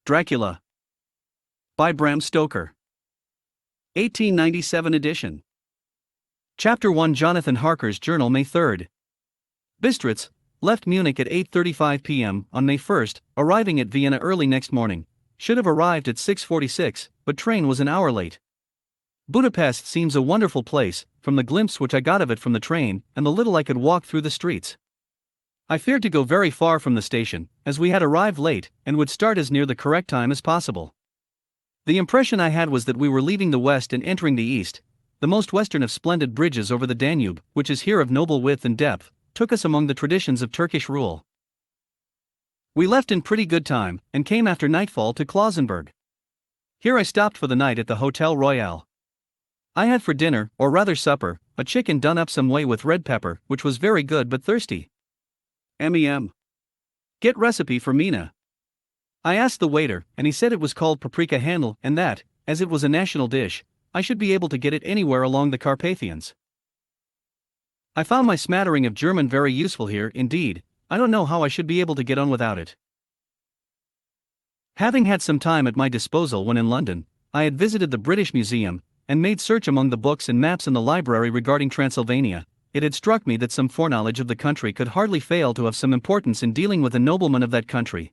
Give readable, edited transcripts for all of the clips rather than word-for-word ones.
Dracula by Bram Stoker. 1897 edition. Chapter 1. Jonathan Harker's Journal, May 3. Bistritz left Munich at 8:35 p.m. on May 1, arriving at Vienna early next morning. Should have arrived at 6:46, but train was an hour late. Budapest seems a wonderful place, from the glimpse which I got of it from the train, and the little I could walk through the streets. I feared to go very far from the station, as we had arrived late, and would start as near the correct time as possible. The impression I had was that we were leaving the west and entering the east. The most western of splendid bridges over the Danube, which is here of noble width and depth, took us among the traditions of Turkish rule. We left in pretty good time, and came after nightfall to Klausenburg. Here I stopped for the night at the Hotel Royal. I had for dinner, or rather supper, a chicken done up some way with red pepper, which was very good but thirsty. Get recipe for Mina. I asked the waiter, and he said it was called paprika handel, and that, as it was a national dish, I should be able to get it anywhere along the Carpathians. I found my smattering of German very useful here. Indeed, I don't know how I should be able to get on without it. Having had some time at my disposal when in London, I had visited the British Museum, and made search among the books and maps in the library regarding Transylvania. It had struck me that some foreknowledge of the country could hardly fail to have some importance in dealing with a nobleman of that country.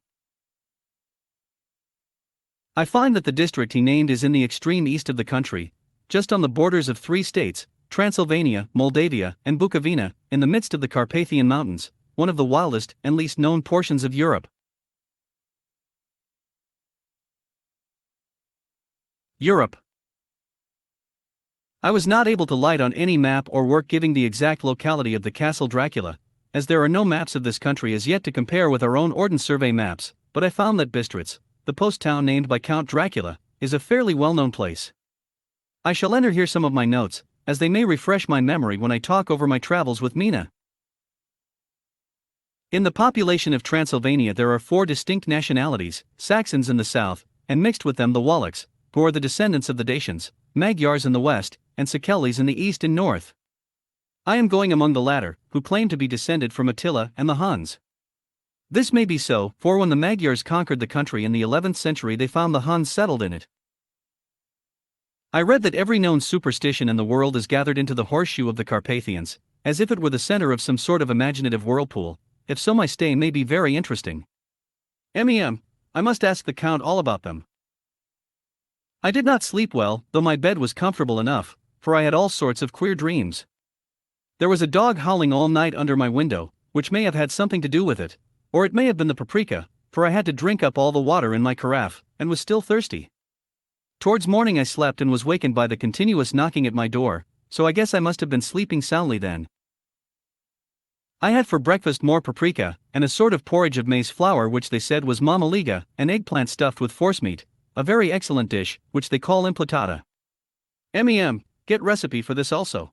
I find that the district he named is in the extreme east of the country, just on the borders of 3 states, Transylvania, Moldavia, and Bukovina, in the midst of the Carpathian Mountains, one of the wildest and least known portions of Europe. I was not able to light on any map or work giving the exact locality of the Castle Dracula, as there are no maps of this country as yet to compare with our own Ordnance Survey maps, but I found that Bistritz, the post town named by Count Dracula, is a fairly well-known place. I shall enter here some of my notes, as they may refresh my memory when I talk over my travels with Mina. In the population of Transylvania there are 4 distinct nationalities: Saxons in the south, and mixed with them the Wallachs, who are the descendants of the Dacians, Magyars in the west, and Szekelys in the east and north. I am going among the latter, who claim to be descended from Attila and the Huns. This may be so, for when the Magyars conquered the country in the 11th century they found the Huns settled in it. I read that every known superstition in the world is gathered into the horseshoe of the Carpathians, as if it were the center of some sort of imaginative whirlpool. If so, my stay may be very interesting. I must ask the Count all about them. I did not sleep well, though my bed was comfortable enough, for I had all sorts of queer dreams. There was a dog howling all night under my window, which may have had something to do with it, or it may have been the paprika, for I had to drink up all the water in my carafe, and was still thirsty. Towards morning I slept and was wakened by the continuous knocking at my door, so I guess I must have been sleeping soundly then. I had for breakfast more paprika, and a sort of porridge of maize flour which they said was mamaliga, an eggplant stuffed with forcemeat, a very excellent dish, which they call implatata. Get recipe for this also.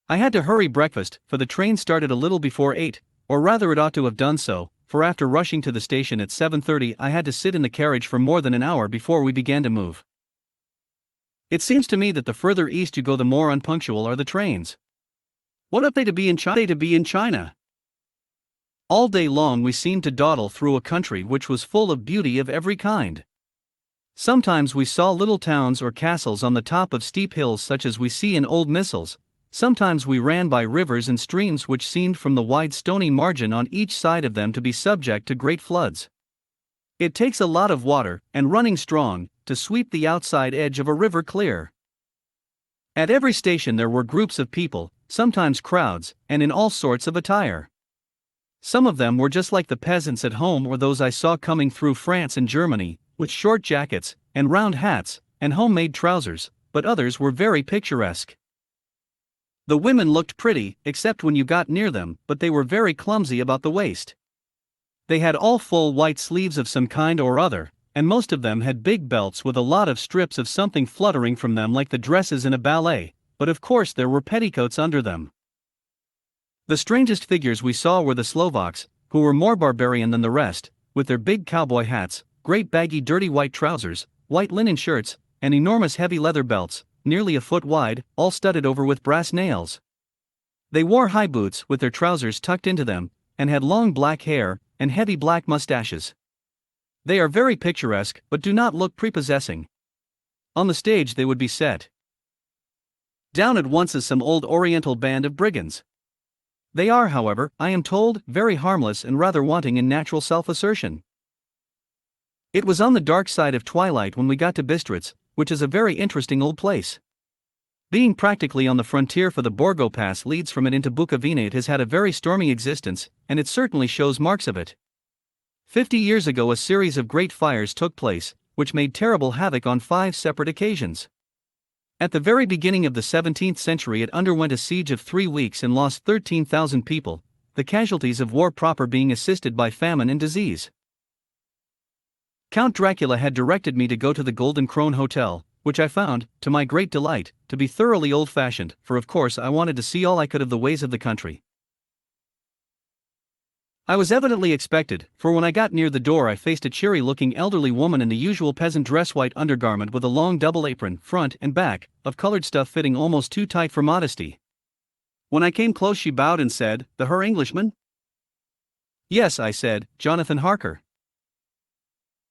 I had to hurry breakfast, for the train started a little before 8, or rather it ought to have done so, for after rushing to the station at 7:30 I had to sit in the carriage for more than an hour before we began to move. It seems to me that the further east you go the more unpunctual are the trains. What if they to be in China? All day long we seemed to dawdle through a country which was full of beauty of every kind. Sometimes we saw little towns or castles on the top of steep hills such as we see in old missals. Sometimes we ran by rivers and streams which seemed from the wide stony margin on each side of them to be subject to great floods. It takes a lot of water, and running strong, to sweep the outside edge of a river clear. At every station there were groups of people, sometimes crowds, and in all sorts of attire. Some of them were just like the peasants at home or those I saw coming through France and Germany, with short jackets, and round hats, and homemade trousers, but others were very picturesque. The women looked pretty, except when you got near them, but they were very clumsy about the waist. They had all full white sleeves of some kind or other, and most of them had big belts with a lot of strips of something fluttering from them like the dresses in a ballet, but of course there were petticoats under them. The strangest figures we saw were the Slovaks, who were more barbarian than the rest, with their big cowboy hats, great baggy dirty white trousers, white linen shirts, and enormous heavy leather belts, nearly a foot wide, all studded over with brass nails. They wore high boots with their trousers tucked into them, and had long black hair, and heavy black mustaches. They are very picturesque but do not look prepossessing. On the stage they would be set down at once as some old oriental band of brigands. They are, however, I am told, very harmless and rather wanting in natural self-assertion. It was on the dark side of twilight when we got to Bistritz, which is a very interesting old place. Being practically on the frontier, for the Borgo Pass leads from it into Bukovina. It has had a very stormy existence, and it certainly shows marks of it. 50 years ago a series of great fires took place, which made terrible havoc on 5 separate occasions. At the very beginning of the 17th century it underwent a siege of 3 weeks and lost 13,000 people, the casualties of war proper being assisted by famine and disease. Count Dracula had directed me to go to the Golden Krone Hotel, which I found, to my great delight, to be thoroughly old-fashioned, for of course I wanted to see all I could of the ways of the country. I was evidently expected, for when I got near the door I faced a cheery-looking elderly woman in the usual peasant dress, white undergarment with a long double apron, front and back, of colored stuff fitting almost too tight for modesty. When I came close she bowed and said, "The Herr Englishman?" "Yes," I said, "Jonathan Harker."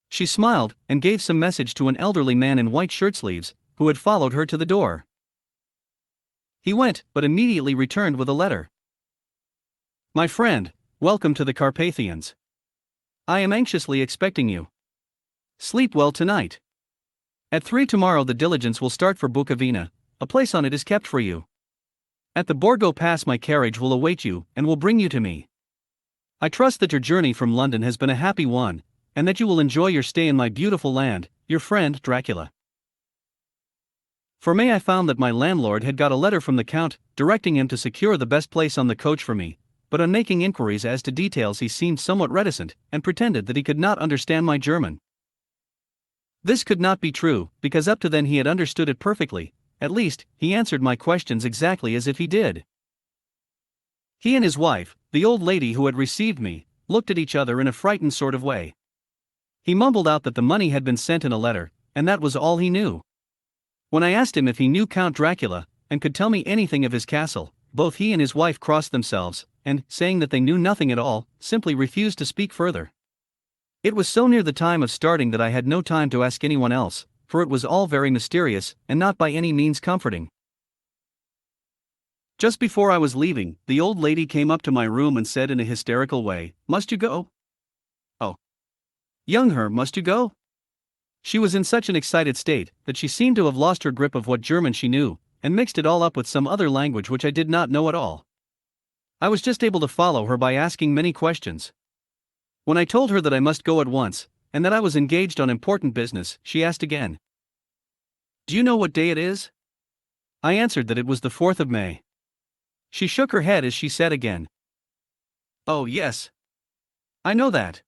She smiled, and gave some message to an elderly man in white shirt-sleeves, who had followed her to the door. He went, but immediately returned with a letter. "My friend, welcome to the Carpathians. I am anxiously expecting you. Sleep well tonight. At 3 tomorrow the diligence will start for Bukovina, a place on it is kept for you. At the Borgo Pass my carriage will await you, and will bring you to me. I trust that your journey from London has been a happy one, and that you will enjoy your stay in my beautiful land, your friend Dracula." For May I found that my landlord had got a letter from the Count, directing him to secure the best place on the coach for me, but on making inquiries as to details he seemed somewhat reticent, and pretended that he could not understand my German. This could not be true, because up to then he had understood it perfectly. At least, he answered my questions exactly as if he did. He and his wife, the old lady who had received me, looked at each other in a frightened sort of way. He mumbled out that the money had been sent in a letter, and that was all he knew. When I asked him if he knew Count Dracula, and could tell me anything of his castle, both he and his wife crossed themselves, and, saying that they knew nothing at all, simply refused to speak further. It was so near the time of starting that I had no time to ask anyone else, for it was all very mysterious, and not by any means comforting. Just before I was leaving, the old lady came up to my room and said in a hysterical way, "Must you go? Oh, young Herr, must you go?" She was in such an excited state that she seemed to have lost her grip of what German she knew, and mixed it all up with some other language which I did not know at all. I was just able to follow her by asking many questions. When I told her that I must go at once, and that I was engaged on important business, she asked again, "Do you know what day it is?" I answered that it was the 4th of May. She shook her head as she said again, "Oh yes. I know that.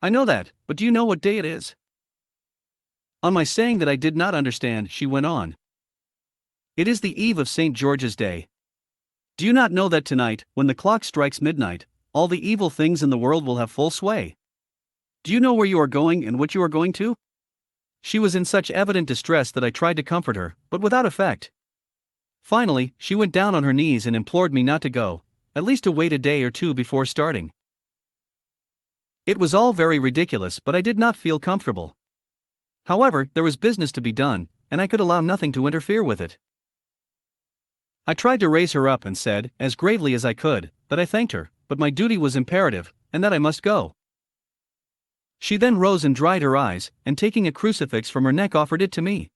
I know that, but do you know what day it is?" On my saying that I did not understand, she went on, "It is the eve of St. George's Day. Do you not know that tonight, when the clock strikes midnight, all the evil things in the world will have full sway? Do you know where you are going and what you are going to?" She was in such evident distress that I tried to comfort her, but without effect. Finally, she went down on her knees and implored me not to go, at least to wait a day or two before starting. It was all very ridiculous, but I did not feel comfortable. However, there was business to be done, and I could allow nothing to interfere with it. I tried to raise her up and said, as gravely as I could, that I thanked her, but my duty was imperative, and that I must go. She then rose and dried her eyes, and taking a crucifix from her neck offered it to me.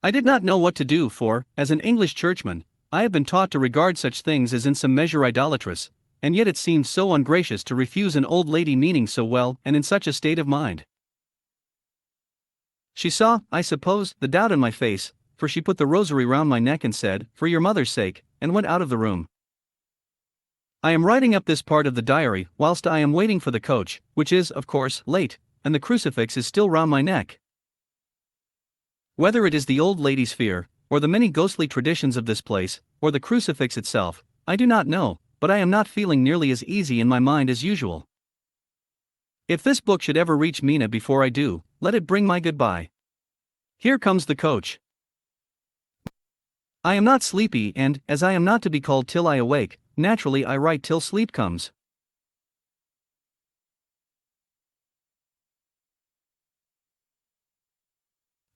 I did not know what to do, for, as an English churchman, I have been taught to regard such things as in some measure idolatrous, and yet it seemed so ungracious to refuse an old lady meaning so well and in such a state of mind. She saw, I suppose, the doubt in my face, for she put the rosary round my neck and said, "For your mother's sake," and went out of the room. I am writing up this part of the diary whilst I am waiting for the coach, which is, of course, late, and the crucifix is still round my neck. Whether it is the old lady's fear, or the many ghostly traditions of this place, or the crucifix itself, I do not know, but I am not feeling nearly as easy in my mind as usual. If this book should ever reach Mina before I do, let it bring my goodbye. Here comes the coach. I am not sleepy, and, as I am not to be called till I awake, naturally I write till sleep comes.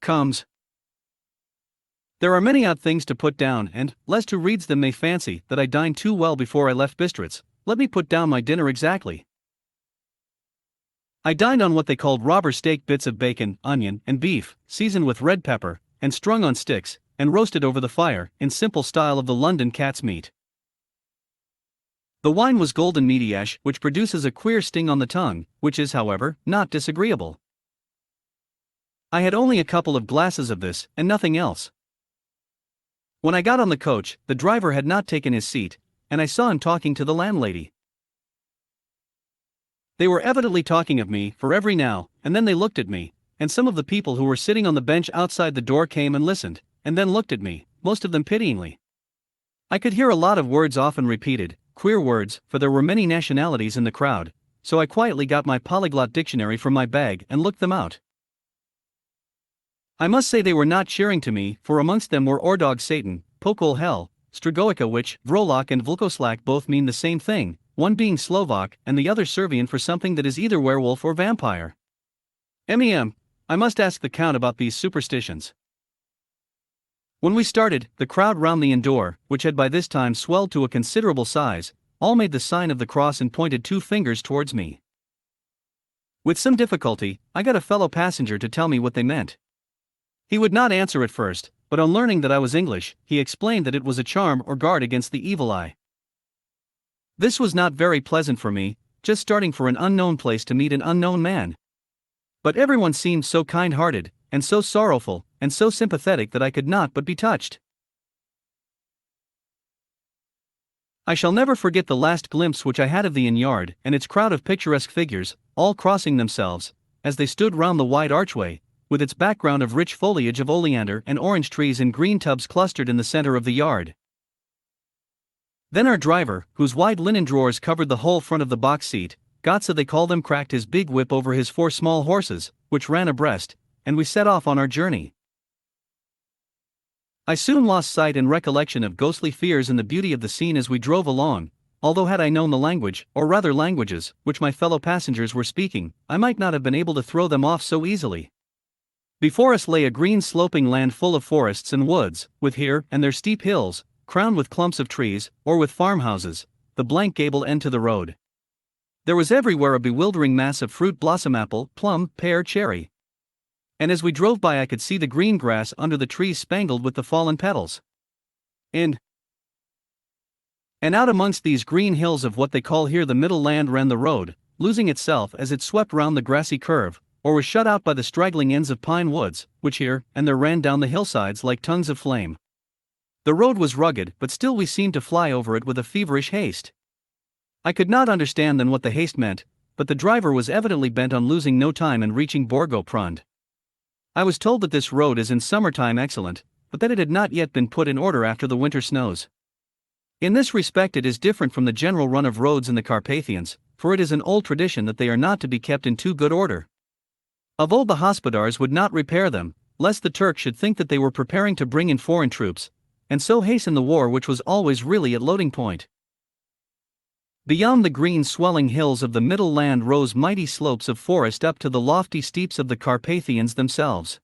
comes. There are many odd things to put down, and, lest who reads them may fancy that I dined too well before I left Bistritz, let me put down my dinner exactly. I dined on what they called robber steak, bits of bacon, onion, and beef, seasoned with red pepper, and strung on sticks, and roasted over the fire, in simple style of the London cat's meat. The wine was golden meaty-ash, which produces a queer sting on the tongue, which is, however, not disagreeable. I had only a couple of glasses of this, and nothing else. When I got on the coach, the driver had not taken his seat, and I saw him talking to the landlady. They were evidently talking of me, for every now and then they looked at me, and some of the people who were sitting on the bench outside the door came and listened, and then looked at me, most of them pityingly. I could hear a lot of words often repeated, queer words, for there were many nationalities in the crowd, so I quietly got my polyglot dictionary from my bag and looked them out. I must say they were not cheering to me, for amongst them were Ordog Satan, Pokol Hell, Stragoica, which, Vrolak and Vlkoslak both mean the same thing, one being Slovak and the other Servian for something that is either werewolf or vampire. I must ask the Count about these superstitions. When we started, the crowd round the inn door, which had by this time swelled to a considerable size, all made the sign of the cross and pointed two fingers towards me. With some difficulty, I got a fellow passenger to tell me what they meant. He would not answer at first, but on learning that I was English, he explained that it was a charm or guard against the evil eye. This was not very pleasant for me, just starting for an unknown place to meet an unknown man. But everyone seemed so kind-hearted, and so sorrowful, and so sympathetic that I could not but be touched. I shall never forget the last glimpse which I had of the inn yard and its crowd of picturesque figures, all crossing themselves, as they stood round the wide archway, with its background of rich foliage of oleander and orange trees in green tubs clustered in the center of the yard. Then our driver, whose wide linen drawers covered the whole front of the box seat, got so they call them, cracked his big whip over his 4 small horses, which ran abreast, and we set off on our journey. I soon lost sight and recollection of ghostly fears in the beauty of the scene as we drove along, although had I known the language, or rather languages, which my fellow passengers were speaking, I might not have been able to throw them off so easily. Before us lay a green sloping land full of forests and woods, with here and there steep hills, crowned with clumps of trees, or with farmhouses, the blank gable end to the road. There was everywhere a bewildering mass of fruit, blossom apple, plum, pear, cherry. And as we drove by I could see the green grass under the trees spangled with the fallen petals. And out amongst these green hills of what they call here the middle land ran the road, losing itself as it swept round the grassy curve, or was shut out by the straggling ends of pine woods, which here and there ran down the hillsides like tongues of flame. The road was rugged, but still we seemed to fly over it with a feverish haste. I could not understand then what the haste meant, but the driver was evidently bent on losing no time in reaching Borgo Prund. I was told that this road is in summertime excellent, but that it had not yet been put in order after the winter snows. In this respect it is different from the general run of roads in the Carpathians, for it is an old tradition that they are not to be kept in too good order. Of old the hospodars would not repair them, lest the Turks should think that they were preparing to bring in foreign troops, and so hasten the war which was always really at loading point. Beyond the green swelling hills of the middle land rose mighty slopes of forest up to the lofty steeps of the Carpathians themselves.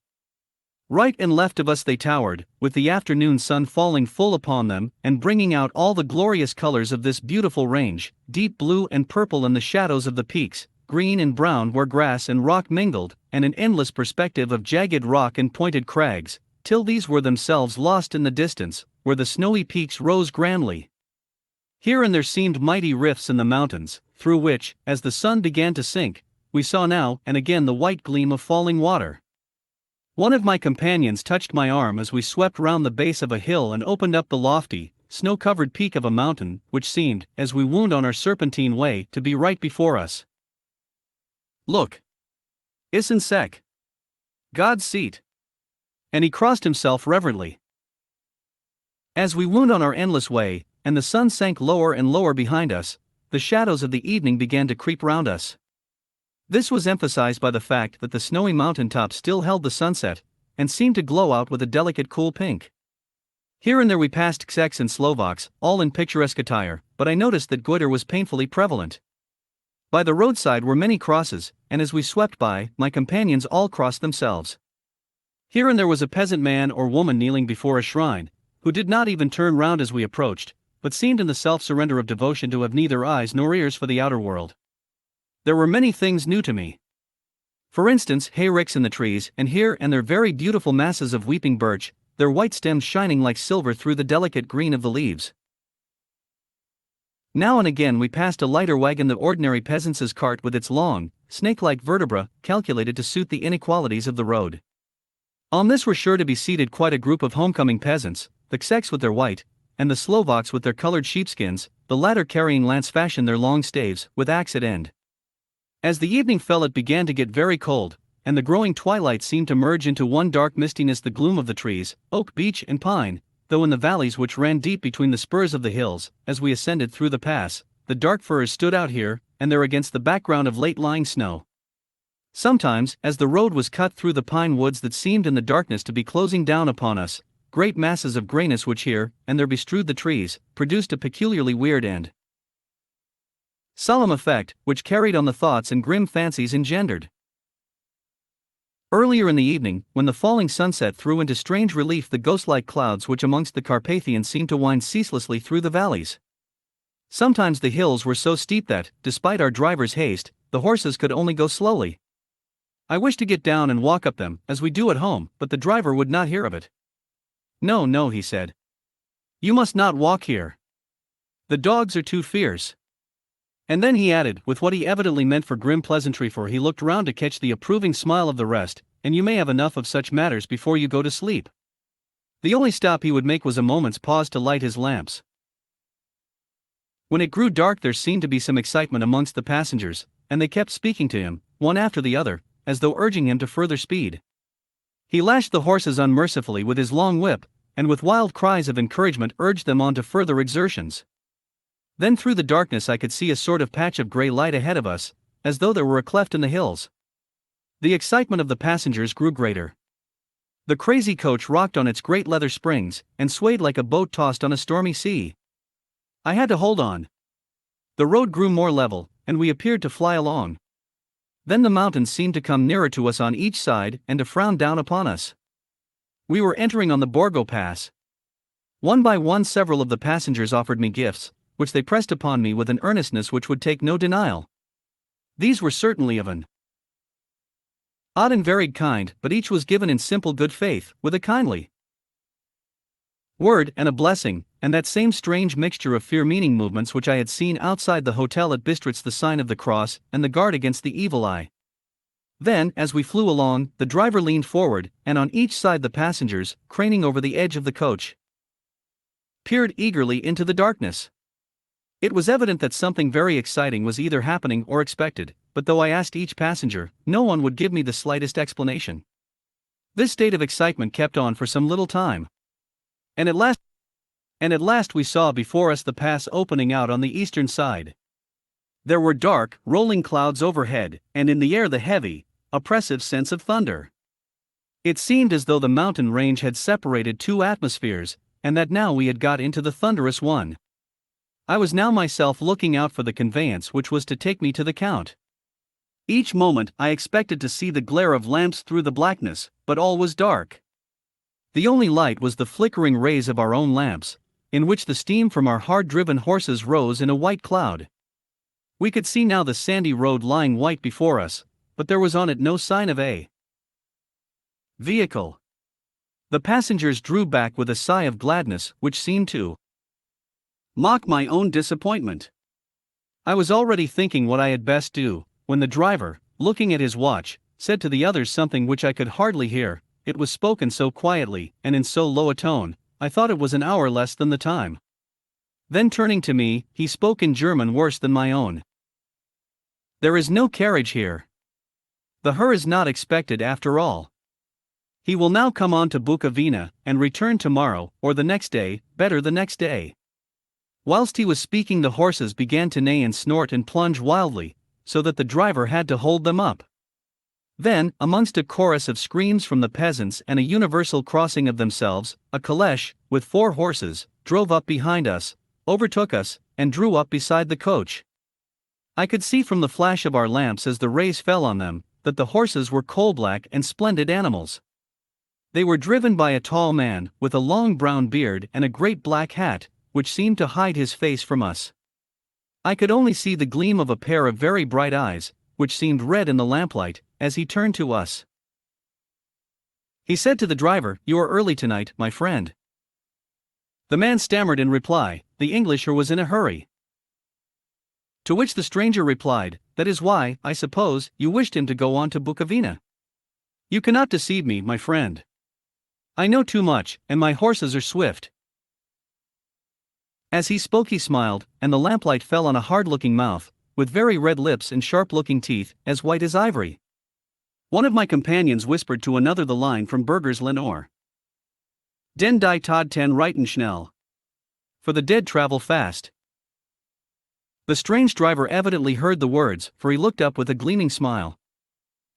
Right and left of us they towered, with the afternoon sun falling full upon them and bringing out all the glorious colors of this beautiful range, deep blue and purple in the shadows of the peaks, green and brown where grass and rock mingled, and an endless perspective of jagged rock and pointed crags, till these were themselves lost in the distance, where the snowy peaks rose grandly. Here and there seemed mighty rifts in the mountains, through which, as the sun began to sink, we saw now and again the white gleam of falling water. One of my companions touched my arm as we swept round the base of a hill and opened up the lofty, snow-covered peak of a mountain, which seemed, as we wound on our serpentine way, to be right before us. Look! Isen Sek! God's seat! And he crossed himself reverently. As we wound on our endless way, and the sun sank lower and lower behind us, the shadows of the evening began to creep round us. This was emphasized by the fact that the snowy mountain tops still held the sunset, and seemed to glow out with a delicate cool pink. Here and there we passed Czechs and Slovaks, all in picturesque attire, but I noticed that goiter was painfully prevalent. By the roadside were many crosses, and as we swept by, my companions all crossed themselves. Here and there was a peasant man or woman kneeling before a shrine, who did not even turn round as we approached, but seemed in the self-surrender of devotion to have neither eyes nor ears for the outer world. There were many things new to me. For instance, hayricks in the trees, and here and there very beautiful masses of weeping birch, their white stems shining like silver through the delicate green of the leaves. Now and again we passed a lighter wagon, the ordinary peasant's cart with its long, snake-like vertebra, calculated to suit the inequalities of the road. On this were sure to be seated quite a group of homecoming peasants, the Czechs with their white, and the Slovaks with their colored sheepskins, the latter carrying lance-fashion their long staves, with axe at end. As the evening fell it began to get very cold, and the growing twilight seemed to merge into one dark mistiness. The gloom of the trees, oak, beech, and pine, though in the valleys which ran deep between the spurs of the hills, as we ascended through the pass, the dark firs stood out here and there against the background of late-lying snow. Sometimes, as the road was cut through the pine woods that seemed in the darkness to be closing down upon us, great masses of grayness which here and there bestrewed the trees, produced a peculiarly weird and solemn effect, which carried on the thoughts and grim fancies engendered. Earlier in the evening, when the falling sunset threw into strange relief the ghost-like clouds which amongst the Carpathians seemed to wind ceaselessly through the valleys. Sometimes the hills were so steep that, despite our driver's haste, the horses could only go slowly. I wished to get down and walk up them, as we do at home, but the driver would not hear of it. "No, no," he said. "You must not walk here. The dogs are too fierce." And then he added, with what he evidently meant for grim pleasantry, for he looked round to catch the approving smile of the rest, "And you may have enough of such matters before you go to sleep." The only stop he would make was a moment's pause to light his lamps. When it grew dark there seemed to be some excitement amongst the passengers, and they kept speaking to him, one after the other, as though urging him to further speed. He lashed the horses unmercifully with his long whip, and with wild cries of encouragement urged them on to further exertions. Then through the darkness I could see a sort of patch of grey light ahead of us, as though there were a cleft in the hills. The excitement of the passengers grew greater. The crazy coach rocked on its great leather springs, and swayed like a boat tossed on a stormy sea. I had to hold on. The road grew more level, and we appeared to fly along. Then the mountains seemed to come nearer to us on each side and to frown down upon us. We were entering on the Borgo Pass. One by one several of the passengers offered me gifts, which they pressed upon me with an earnestness which would take no denial. These were certainly of an odd and varied kind, but each was given in simple good faith, with a kindly word and a blessing, and that same strange mixture of fear-meaning movements which I had seen outside the hotel at Bistritz, the sign of the cross and the guard against the evil eye. Then, as we flew along, the driver leaned forward, and on each side the passengers, craning over the edge of the coach, peered eagerly into the darkness. It was evident that something very exciting was either happening or expected, but though I asked each passenger, no one would give me the slightest explanation. This state of excitement kept on for some little time. And at last we saw before us the pass opening out on the eastern side. There were dark, rolling clouds overhead, and in the air the heavy, oppressive sense of thunder. It seemed as though the mountain range had separated two atmospheres, and that now we had got into the thunderous one. I was now myself looking out for the conveyance which was to take me to the Count. Each moment I expected to see the glare of lamps through the blackness, but all was dark. The only light was the flickering rays of our own lamps, in which the steam from our hard-driven horses rose in a white cloud. We could see now the sandy road lying white before us, but there was on it no sign of a vehicle. The passengers drew back with a sigh of gladness which seemed to mock my own disappointment. I was already thinking what I had best do, when the driver, looking at his watch, said to the others something which I could hardly hear. It was spoken so quietly, and in so low a tone, I thought it was an hour less than the time. Then turning to me, he spoke in German worse than my own. "There is no carriage here. The Herr is not expected after all. He will now come on to Bukovina, and return tomorrow, or the next day, better the next day." Whilst he was speaking the horses began to neigh and snort and plunge wildly, so that the driver had to hold them up. Then, amongst a chorus of screams from the peasants and a universal crossing of themselves, a caleche, with 4 horses, drove up behind us, overtook us, and drew up beside the coach. I could see from the flash of our lamps as the rays fell on them, that the horses were coal-black and splendid animals. They were driven by a tall man, with a long brown beard and a great black hat, which seemed to hide his face from us. I could only see the gleam of a pair of very bright eyes, which seemed red in the lamplight, as he turned to us. He said to the driver, "You are early tonight, my friend." The man stammered in reply, the Englisher was in a hurry. To which the stranger replied, "That is why, I suppose, you wished him to go on to Bukovina. You cannot deceive me, my friend. I know too much, and my horses are swift." As he spoke he smiled, and the lamplight fell on a hard-looking mouth, with very red lips and sharp-looking teeth, as white as ivory. One of my companions whispered to another the line from Burger's Lenore. "Den die Tod ten reiten schnell." For the dead travel fast. The strange driver evidently heard the words, for he looked up with a gleaming smile.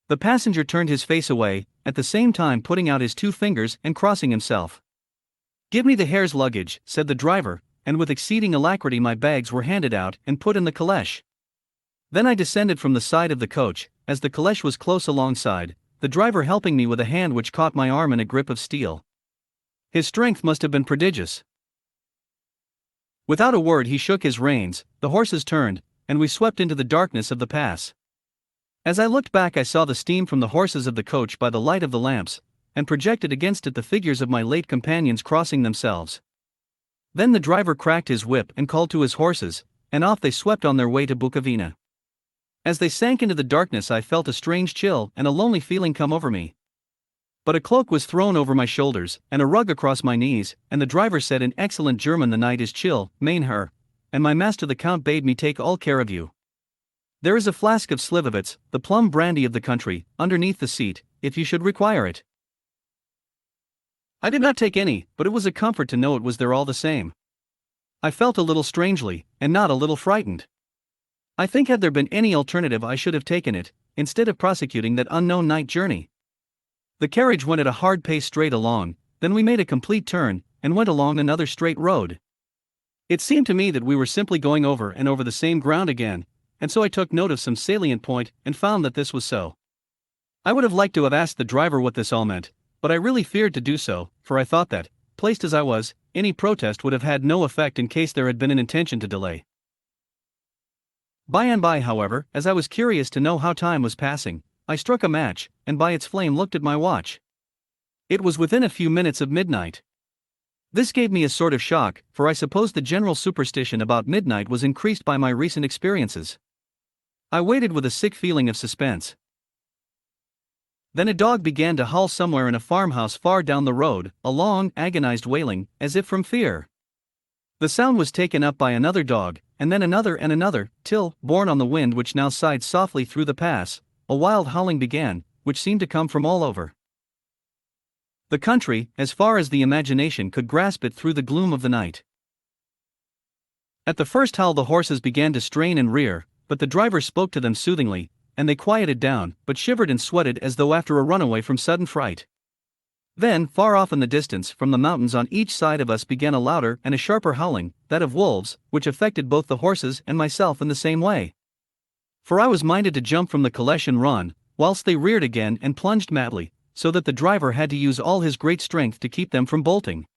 The passenger turned his face away, at the same time putting out his 2 fingers and crossing himself. "Give me the Herr's luggage," said the driver, and with exceeding alacrity my bags were handed out and put in the caleche. Then I descended from the side of the coach, as the caleche was close alongside, the driver helping me with a hand which caught my arm in a grip of steel. His strength must have been prodigious. Without a word he shook his reins, the horses turned, and we swept into the darkness of the pass. As I looked back I saw the steam from the horses of the coach by the light of the lamps, and projected against it the figures of my late companions crossing themselves. Then the driver cracked his whip and called to his horses, and off they swept on their way to Bukovina. As they sank into the darkness I felt a strange chill and a lonely feeling come over me. But a cloak was thrown over my shoulders, and a rug across my knees, and the driver said in excellent German, "The night is chill, mein Herr, and my master the Count bade me take all care of you. There is a flask of Slivovitz, the plum brandy of the country, underneath the seat, if you should require it." I did not take any, but it was a comfort to know it was there all the same. I felt a little strangely, and not a little frightened. I think had there been any alternative I should have taken it, instead of prosecuting that unknown night journey. The carriage went at a hard pace straight along, then we made a complete turn, and went along another straight road. It seemed to me that we were simply going over and over the same ground again, and so I took note of some salient point and found that this was so. I would have liked to have asked the driver what this all meant, but I really feared to do so, for I thought that, placed as I was, any protest would have had no effect in case there had been an intention to delay. By and by, however, as I was curious to know how time was passing, I struck a match, and by its flame looked at my watch. It was within a few minutes of midnight. This gave me a sort of shock, for I supposed the general superstition about midnight was increased by my recent experiences. I waited with a sick feeling of suspense. Then a dog began to howl somewhere in a farmhouse far down the road, a long, agonized wailing, as if from fear. The sound was taken up by another dog, and then another and another, till, borne on the wind which now sighed softly through the pass, a wild howling began, which seemed to come from all over the country, as far as the imagination could grasp it through the gloom of the night. At the first howl the horses began to strain and rear, but the driver spoke to them soothingly, and they quieted down, but shivered and sweated as though after a runaway from sudden fright. Then, far off in the distance, from the mountains on each side of us began a louder and a sharper howling, that of wolves, which affected both the horses and myself in the same way. For I was minded to jump from the caleche and run, whilst they reared again and plunged madly, so that the driver had to use all his great strength to keep them from bolting.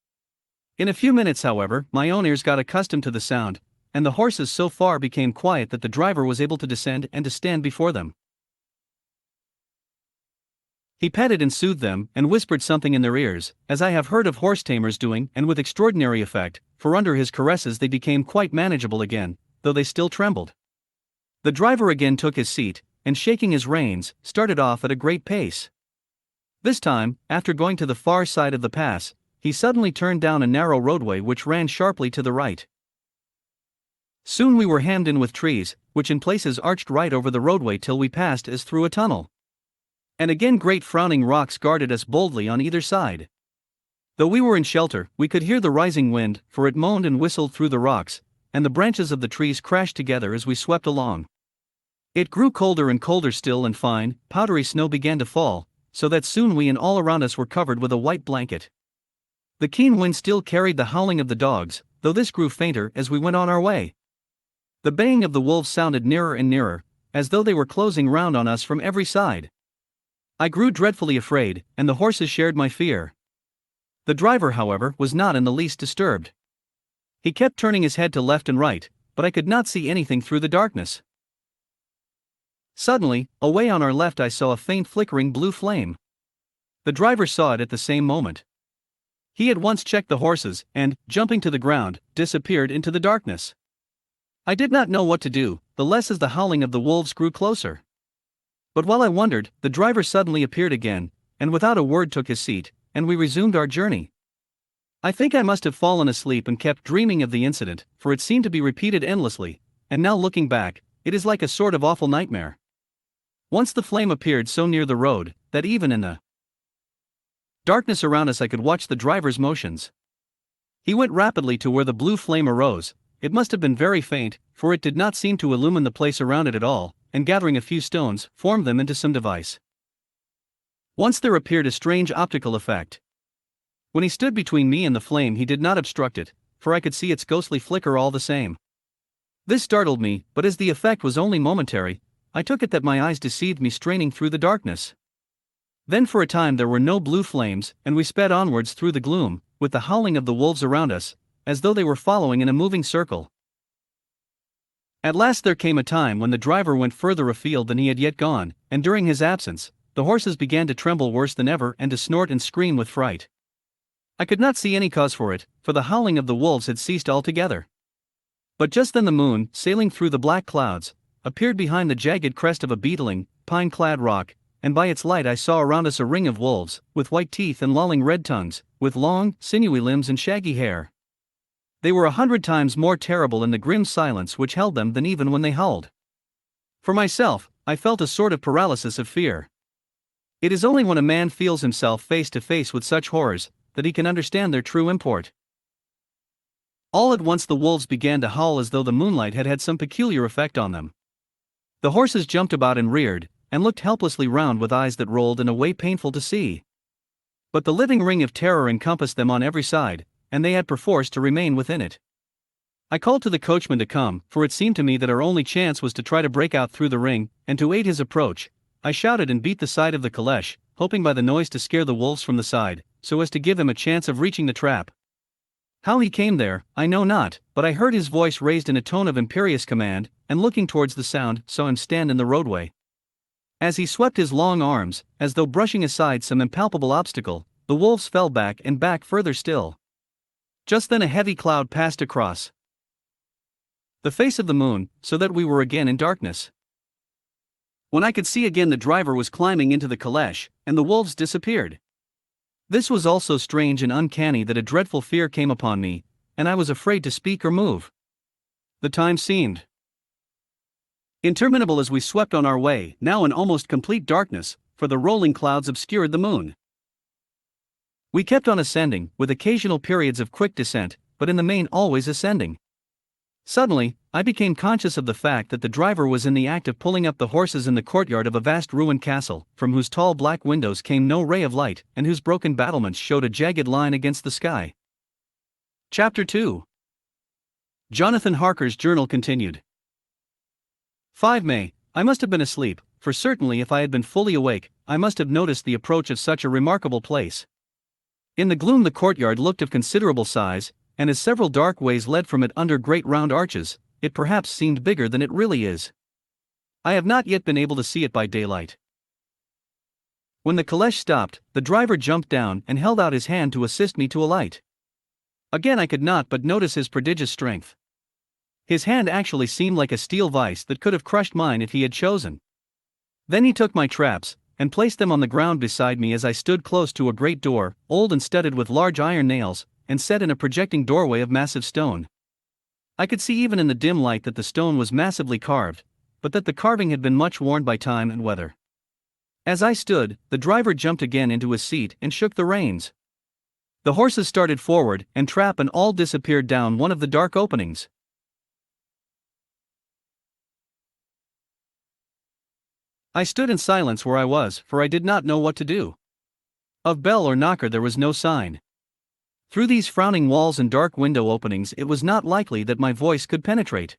In a few minutes, however, my own ears got accustomed to the sound, and the horses so far became quiet that the driver was able to descend and to stand before them. He petted and soothed them, and whispered something in their ears, as I have heard of horse-tamers doing, and with extraordinary effect, for under his caresses they became quite manageable again, though they still trembled. The driver again took his seat, and shaking his reins, started off at a great pace. This time, after going to the far side of the pass, he suddenly turned down a narrow roadway which ran sharply to the right. Soon we were hemmed in with trees, which in places arched right over the roadway till we passed as through a tunnel. And again great frowning rocks guarded us boldly on either side. Though we were in shelter, we could hear the rising wind, for it moaned and whistled through the rocks, and the branches of the trees crashed together as we swept along. It grew colder and colder still, and fine, powdery snow began to fall, so that soon we and all around us were covered with a white blanket. The keen wind still carried the howling of the dogs, though this grew fainter as we went on our way. The baying of the wolves sounded nearer and nearer, as though they were closing round on us from every side. I grew dreadfully afraid, and the horses shared my fear. The driver, however, was not in the least disturbed. He kept turning his head to left and right, but I could not see anything through the darkness. Suddenly, away on our left I saw a faint flickering blue flame. The driver saw it at the same moment. He at once checked the horses and, jumping to the ground, disappeared into the darkness. I did not know what to do, the less as the howling of the wolves grew closer. But while I wondered, the driver suddenly appeared again, and without a word took his seat, and we resumed our journey. I think I must have fallen asleep and kept dreaming of the incident, for it seemed to be repeated endlessly, and now looking back, it is like a sort of awful nightmare. Once the flame appeared so near the road, that even in the darkness around us I could watch the driver's motions. He went rapidly to where the blue flame arose. It must have been very faint, for it did not seem to illumine the place around it at all, and gathering a few stones, formed them into some device. Once there appeared a strange optical effect. When he stood between me and the flame he did not obstruct it, for I could see its ghostly flicker all the same. This startled me, but as the effect was only momentary, I took it that my eyes deceived me straining through the darkness. Then for a time there were no blue flames, and we sped onwards through the gloom, with the howling of the wolves around us, as though they were following in a moving circle. At last there came a time when the driver went further afield than he had yet gone, and during his absence, the horses began to tremble worse than ever and to snort and scream with fright. I could not see any cause for it, for the howling of the wolves had ceased altogether. But just then the moon, sailing through the black clouds, appeared behind the jagged crest of a beetling, pine-clad rock, and by its light I saw around us a ring of wolves, with white teeth and lolling red tongues, with long, sinewy limbs and shaggy hair. They were 100 times more terrible in the grim silence which held them than even when they howled. For myself, I felt a sort of paralysis of fear. It is only when a man feels himself face to face with such horrors, that he can understand their true import. All at once the wolves began to howl as though the moonlight had had some peculiar effect on them. The horses jumped about and reared, and looked helplessly round with eyes that rolled in a way painful to see. But the living ring of terror encompassed them on every side, and they had perforce to remain within it. I called to the coachman to come, for it seemed to me that our only chance was to try to break out through the ring, and to aid his approach. I shouted and beat the side of the caleche, hoping by the noise to scare the wolves from the side, so as to give him a chance of reaching the trap. How he came there, I know not, but I heard his voice raised in a tone of imperious command, and looking towards the sound, saw him stand in the roadway. As he swept his long arms, as though brushing aside some impalpable obstacle, the wolves fell back and back further still. Just then a heavy cloud passed across the face of the moon, so that we were again in darkness. When I could see again, the driver was climbing into the caleche, and the wolves disappeared. This was all so strange and uncanny that a dreadful fear came upon me, and I was afraid to speak or move. The time seemed interminable as we swept on our way, now in almost complete darkness, for the rolling clouds obscured the moon. We kept on ascending, with occasional periods of quick descent, but in the main always ascending. Suddenly, I became conscious of the fact that the driver was in the act of pulling up the horses in the courtyard of a vast ruined castle, from whose tall black windows came no ray of light, and whose broken battlements showed a jagged line against the sky. Chapter 2. Jonathan Harker's journal continued. 5 May, I must have been asleep, for certainly if I had been fully awake, I must have noticed the approach of such a remarkable place. In the gloom the courtyard looked of considerable size, and as several dark ways led from it under great round arches, it perhaps seemed bigger than it really is. I have not yet been able to see it by daylight. When the caleche stopped, the driver jumped down and held out his hand to assist me to alight. Again I could not but notice his prodigious strength. His hand actually seemed like a steel vice that could have crushed mine if he had chosen. Then he took my traps, and placed them on the ground beside me as I stood close to a great door, old and studded with large iron nails, and set in a projecting doorway of massive stone. I could see even in the dim light that the stone was massively carved, but that the carving had been much worn by time and weather. As I stood, the driver jumped again into his seat and shook the reins. The horses started forward, and trap and all disappeared down one of the dark openings. I stood in silence where I was, for I did not know what to do. Of bell or knocker there was no sign. Through these frowning walls and dark window openings it was not likely that my voice could penetrate.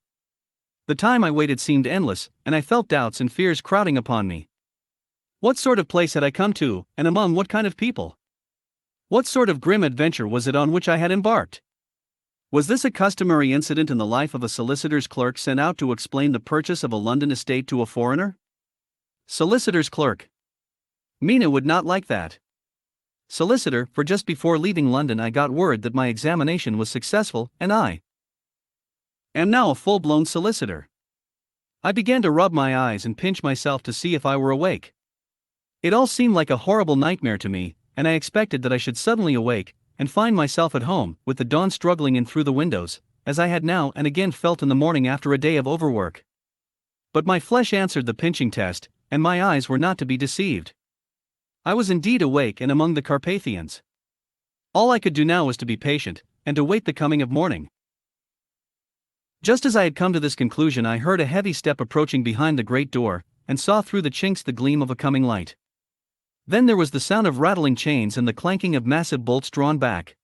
The time I waited seemed endless, and I felt doubts and fears crowding upon me. What sort of place had I come to, and among what kind of people? What sort of grim adventure was it on which I had embarked? Was this a customary incident in the life of a solicitor's clerk sent out to explain the purchase of a London estate to a foreigner? Solicitor's clerk. Mina would not like that. Solicitor, for just before leaving London I got word that my examination was successful, and I am now a full-blown solicitor. I began to rub my eyes and pinch myself to see if I were awake. It all seemed like a horrible nightmare to me, and I expected that I should suddenly awake and find myself at home, with the dawn struggling in through the windows, as I had now and again felt in the morning after a day of overwork. But my flesh answered the pinching test, and my eyes were not to be deceived. I was indeed awake and among the Carpathians. All I could do now was to be patient, and to wait the coming of morning. Just as I had come to this conclusion I heard a heavy step approaching behind the great door, and saw through the chinks the gleam of a coming light. Then there was the sound of rattling chains and the clanking of massive bolts drawn back.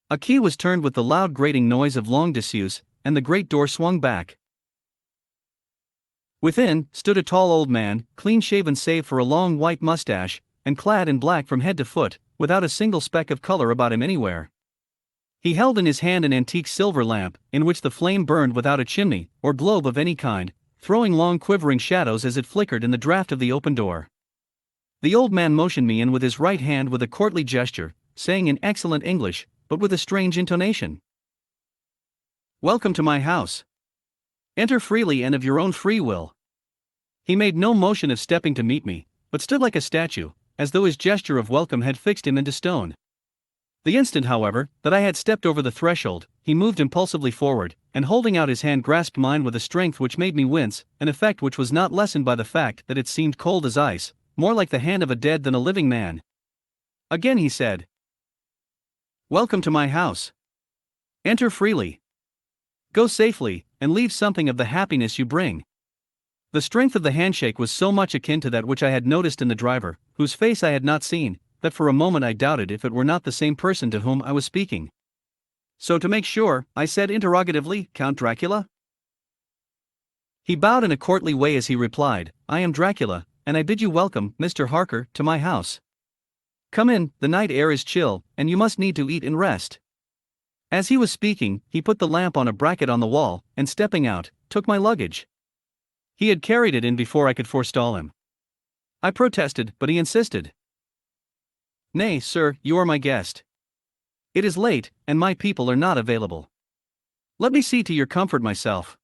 A key was turned with the loud grating noise of long disuse, and the great door swung back. Within stood a tall old man, clean-shaven save for a long white mustache, and clad in black from head to foot, without a single speck of color about him anywhere. He held in his hand an antique silver lamp, in which the flame burned without a chimney, or globe of any kind, throwing long quivering shadows as it flickered in the draught of the open door. The old man motioned me in with his right hand with a courtly gesture, saying in excellent English, but with a strange intonation, "Welcome to my house. Enter freely and of your own free will." He made no motion of stepping to meet me, but stood like a statue, as though his gesture of welcome had fixed him into stone. The instant, however, that I had stepped over the threshold, he moved impulsively forward, and holding out his hand grasped mine with a strength which made me wince, an effect which was not lessened by the fact that it seemed cold as ice, more like the hand of a dead than a living man. Again he said, "Welcome to my house. Enter freely. Go safely, and leave something of the happiness you bring." The strength of the handshake was so much akin to that which I had noticed in the driver, whose face I had not seen, that for a moment I doubted if it were not the same person to whom I was speaking. So to make sure, I said interrogatively, "Count Dracula?" He bowed in a courtly way as he replied, "I am Dracula, and I bid you welcome, Mr. Harker, to my house. Come in, the night air is chill, and you must need to eat and rest." As he was speaking, he put the lamp on a bracket on the wall, and stepping out, took my luggage. He had carried it in before I could forestall him. I protested, but he insisted. "Nay, sir, you are my guest. It is late, and my people are not available. Let me see to your comfort myself."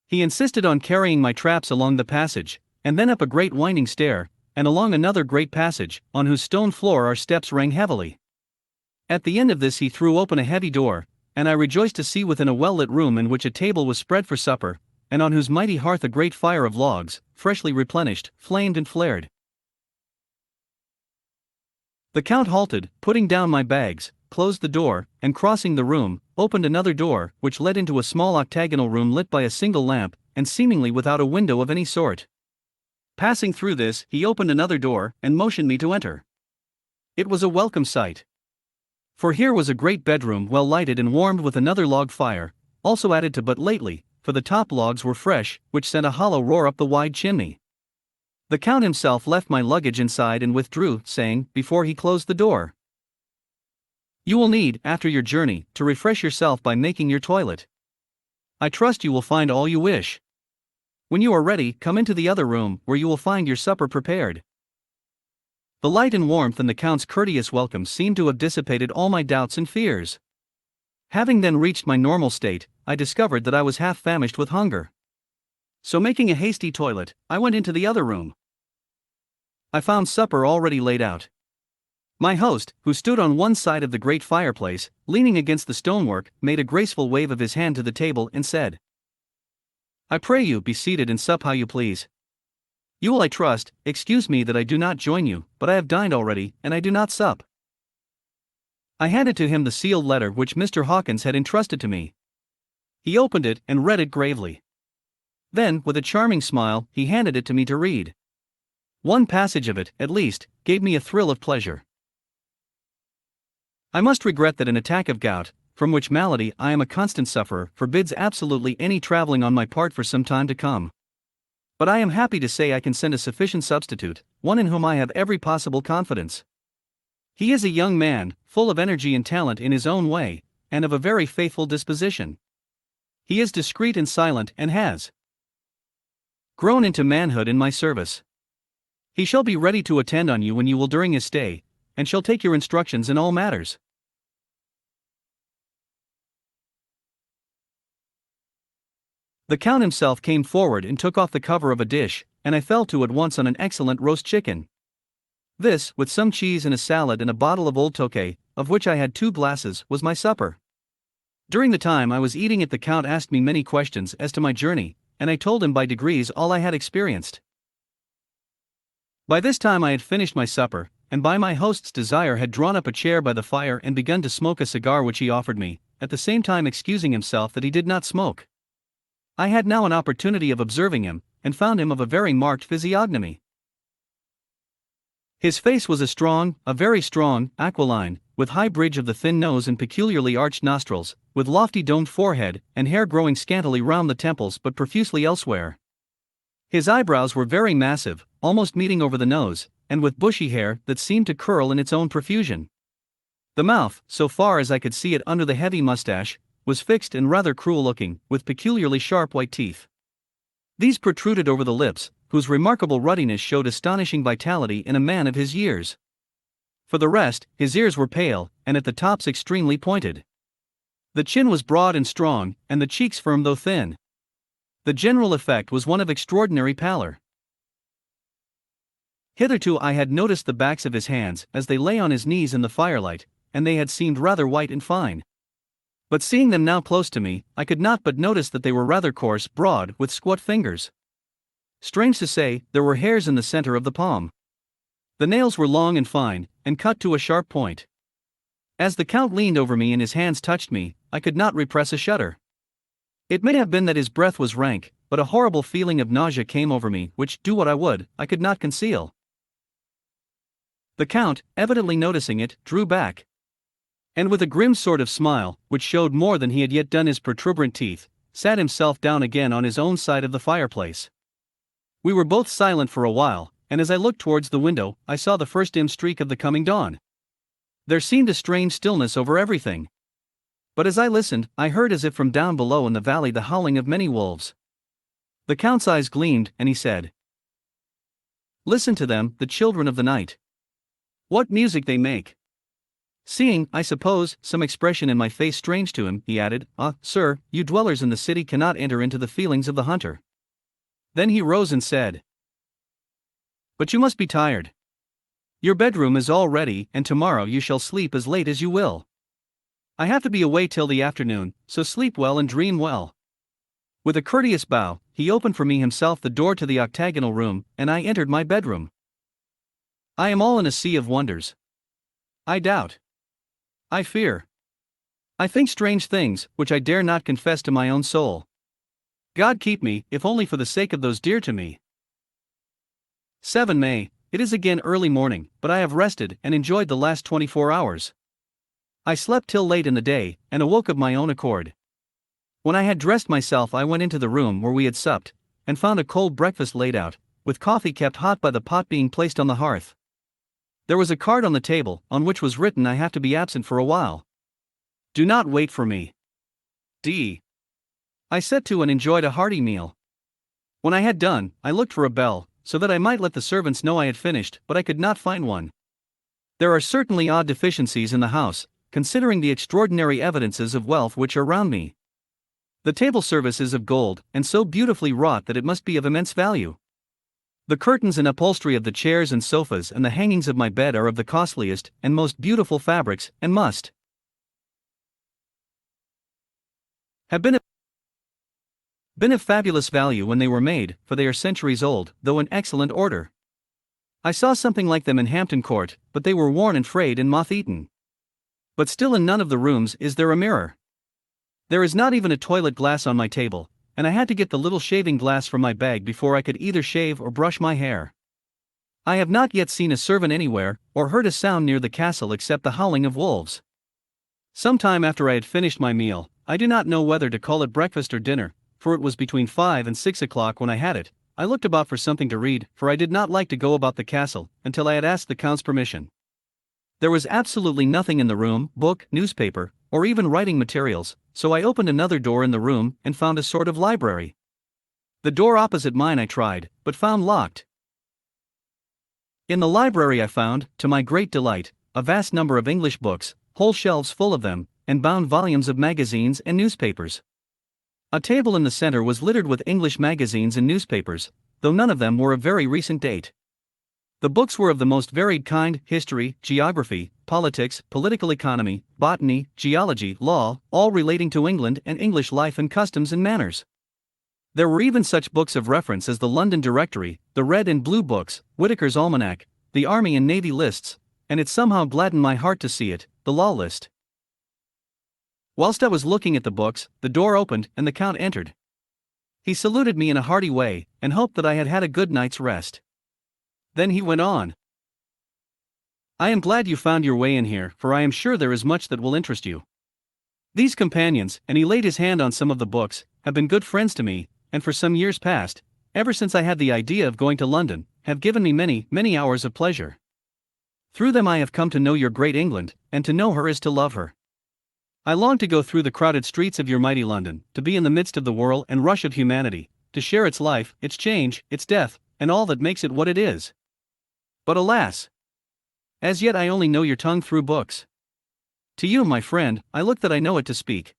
He insisted on carrying my traps along the passage, and then up a great winding stair, and along another great passage, on whose stone floor our steps rang heavily. At the end of this he threw open a heavy door, and I rejoiced to see within a well-lit room in which a table was spread for supper, and on whose mighty hearth a great fire of logs, freshly replenished, flamed and flared. The Count halted, putting down my bags, closed the door, and crossing the room, opened another door, which led into a small octagonal room lit by a single lamp, and seemingly without a window of any sort. Passing through this, he opened another door, and motioned me to enter. It was a welcome sight. For here was a great bedroom well lighted and warmed with another log fire, also added to but lately, for the top logs were fresh, which sent a hollow roar up the wide chimney. The Count himself left my luggage inside and withdrew, saying, before he closed the door, "You will need, after your journey, to refresh yourself by making your toilet. I trust you will find all you wish. When you are ready, come into the other room, where you will find your supper prepared." The light and warmth and the Count's courteous welcome seemed to have dissipated all my doubts and fears. Having then reached my normal state, I discovered that I was half famished with hunger. So making a hasty toilet, I went into the other room. I found supper already laid out. My host, who stood on one side of the great fireplace, leaning against the stonework, made a graceful wave of his hand to the table and said, "I pray you be seated and sup how you please. You will, I trust, excuse me that I do not join you, but I have dined already, and I do not sup." I handed to him the sealed letter which Mr. Hawkins had entrusted to me. He opened it and read it gravely. Then, with a charming smile, he handed it to me to read. One passage of it, at least, gave me a thrill of pleasure. "I must regret that an attack of gout, from which malady I am a constant sufferer, forbids absolutely any traveling on my part for some time to come. But I am happy to say I can send a sufficient substitute, one in whom I have every possible confidence. He is a young man, full of energy and talent in his own way, and of a very faithful disposition. He is discreet and silent and has grown into manhood in my service. He shall be ready to attend on you when you will during his stay, and shall take your instructions in all matters. The Count himself came forward and took off the cover of a dish, and I fell to at once on an excellent roast chicken. This, with some cheese and a salad and a bottle of old Tokay, of which I had 2 glasses, was my supper. During the time I was eating it, the Count asked me many questions as to my journey, and I told him by degrees all I had experienced. By this time I had finished my supper, and by my host's desire had drawn up a chair by the fire and begun to smoke a cigar which he offered me, at the same time excusing himself that he did not smoke. I had now an opportunity of observing him, and found him of a very marked physiognomy. His face was a very strong, aquiline, with high bridge of the thin nose and peculiarly arched nostrils, with lofty domed forehead, and hair growing scantily round the temples but profusely elsewhere. His eyebrows were very massive, almost meeting over the nose, and with bushy hair that seemed to curl in its own profusion. The mouth, so far as I could see it under the heavy mustache, was fixed and rather cruel-looking, with peculiarly sharp white teeth. These protruded over the lips, whose remarkable ruddiness showed astonishing vitality in a man of his years. For the rest, his ears were pale, and at the tops extremely pointed. The chin was broad and strong, and the cheeks firm though thin. The general effect was one of extraordinary pallor. Hitherto I had noticed the backs of his hands as they lay on his knees in the firelight, and they had seemed rather white and fine. But seeing them now close to me, I could not but notice that they were rather coarse, broad, with squat fingers. Strange to say, there were hairs in the center of the palm. The nails were long and fine, and cut to a sharp point. As the Count leaned over me and his hands touched me, I could not repress a shudder. It may have been that his breath was rank, but a horrible feeling of nausea came over me which, do what I would, I could not conceal. The Count, evidently noticing it, drew back. And with a grim sort of smile, which showed more than he had yet done his protuberant teeth, sat himself down again on his own side of the fireplace. We were both silent for a while, and as I looked towards the window, I saw the first dim streak of the coming dawn. There seemed a strange stillness over everything. But as I listened, I heard as if from down below in the valley the howling of many wolves. The Count's eyes gleamed, and he said, "Listen to them, the children of the night. What music they make!" Seeing, I suppose, some expression in my face strange to him, he added, "Ah, sir, you dwellers in the city cannot enter into the feelings of the hunter." Then he rose and said, "But you must be tired. Your bedroom is all ready, and tomorrow you shall sleep as late as you will. I have to be away till the afternoon, so sleep well and dream well." With a courteous bow, he opened for me himself the door to the octagonal room, and I entered my bedroom. I am all in a sea of wonders. I doubt. I fear. I think strange things, which I dare not confess to my own soul. God keep me, if only for the sake of those dear to me. 7 May, it is again early morning, but I have rested and enjoyed the last 24 hours. I slept till late in the day, and awoke of my own accord. When I had dressed myself I went into the room where we had supped, and found a cold breakfast laid out, with coffee kept hot by the pot being placed on the hearth. There was a card on the table, on which was written I have to be absent for a while. Do not wait for me. D. I set to and enjoyed a hearty meal. When I had done, I looked for a bell, so that I might let the servants know I had finished, but I could not find one. There are certainly odd deficiencies in the house, considering the extraordinary evidences of wealth which are round me. The table service is of gold, and so beautifully wrought that it must be of immense value. The curtains and upholstery of the chairs and sofas and the hangings of my bed are of the costliest and most beautiful fabrics, and must have been of fabulous value when they were made, for they are centuries old, though in excellent order. I saw something like them in Hampton Court, but they were worn and frayed and moth-eaten. But still in none of the rooms is there a mirror. There is not even a toilet glass on my table, and I had to get the little shaving glass from my bag before I could either shave or brush my hair. I have not yet seen a servant anywhere, or heard a sound near the castle except the howling of wolves. Some time after I had finished my meal, I do not know whether to call it breakfast or dinner, for it was between 5 and 6 o'clock when I had it, I looked about for something to read, for I did not like to go about the castle until I had asked the Count's permission. There was absolutely nothing in the room, book, newspaper, or even writing materials, so I opened another door in the room and found a sort of library. The door opposite mine I tried, but found locked. In the library I found, to my great delight, a vast number of English books, whole shelves full of them, and bound volumes of magazines and newspapers. A table in the center was littered with English magazines and newspapers, though none of them were of very recent date. The books were of the most varied kind: history, geography, politics, political economy, botany, geology, law, all relating to England and English life and customs and manners. There were even such books of reference as the London Directory, the Red and Blue Books, Whitaker's Almanac, the Army and Navy lists, and it somehow gladdened my heart to see it, the Law List. Whilst I was looking at the books, the door opened and the Count entered. He saluted me in a hearty way, and hoped that I had had a good night's rest. Then he went on. "I am glad you found your way in here, for I am sure there is much that will interest you. These companions," and he laid his hand on some of the books, "have been good friends to me, and for some years past, ever since I had the idea of going to London, have given me many, many hours of pleasure. Through them I have come to know your great England, and to know her is to love her. I long to go through the crowded streets of your mighty London, to be in the midst of the whirl and rush of humanity, to share its life, its change, its death, and all that makes it what it is. But alas! As yet I only know your tongue through books. To you, my friend, I look that I know it to speak."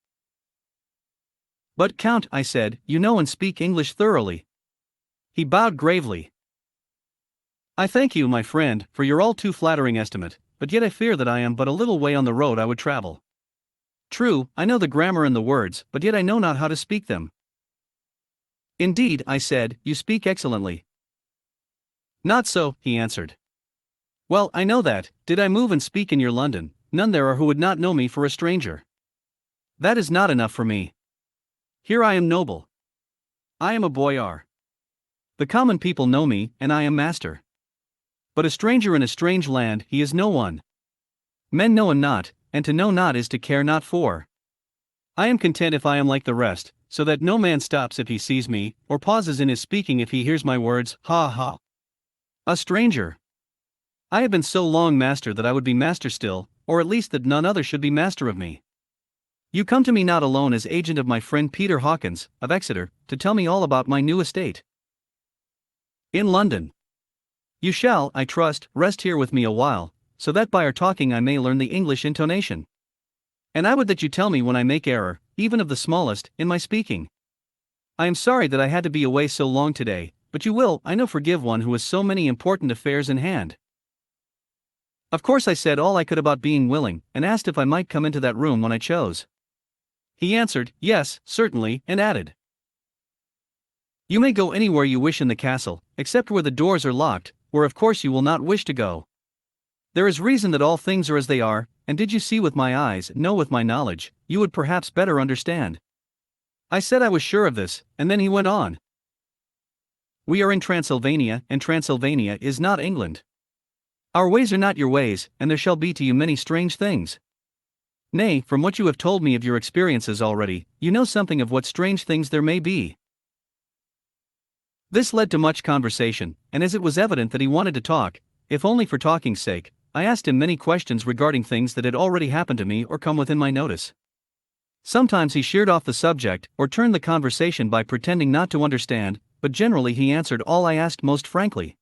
"But, Count," I said, "you know and speak English thoroughly." He bowed gravely. "I thank you, my friend, for your all too flattering estimate, but yet I fear that I am but a little way on the road I would travel. True, I know the grammar and the words, but yet I know not how to speak them." "Indeed," I said, "you speak excellently." "Not so," he answered. "Well, I know that, did I move and speak in your London, none there are who would not know me for a stranger. That is not enough for me. Here I am noble. I am a boyar. The common people know me, and I am master. But a stranger in a strange land, he is no one. Men know him not, and to know not is to care not for. I am content if I am like the rest, so that no man stops if he sees me, or pauses in his speaking if he hears my words. Ha ha! A stranger! I have been so long master that I would be master still, or at least that none other should be master of me. You come to me not alone as agent of my friend Peter Hawkins, of Exeter, to tell me all about my new estate in London. You shall, I trust, rest here with me a while, so that by our talking I may learn the English intonation. And I would that you tell me when I make error, even of the smallest, in my speaking. I am sorry that I had to be away so long today, but you will, I know, forgive one who has so many important affairs in hand." Of course I said all I could about being willing, and asked if I might come into that room when I chose. He answered, "Yes, certainly," and added, "You may go anywhere you wish in the castle, except where the doors are locked, where of course you will not wish to go. There is reason that all things are as they are, and did you see with my eyes, know with my knowledge, you would perhaps better understand." I said I was sure of this, and then he went on. "We are in Transylvania, and Transylvania is not England. Our ways are not your ways, and there shall be to you many strange things. Nay, from what you have told me of your experiences already, you know something of what strange things there may be." This led to much conversation, and as it was evident that he wanted to talk, if only for talking's sake, I asked him many questions regarding things that had already happened to me or come within my notice. Sometimes he sheered off the subject, or turned the conversation by pretending not to understand, but generally he answered all I asked most frankly.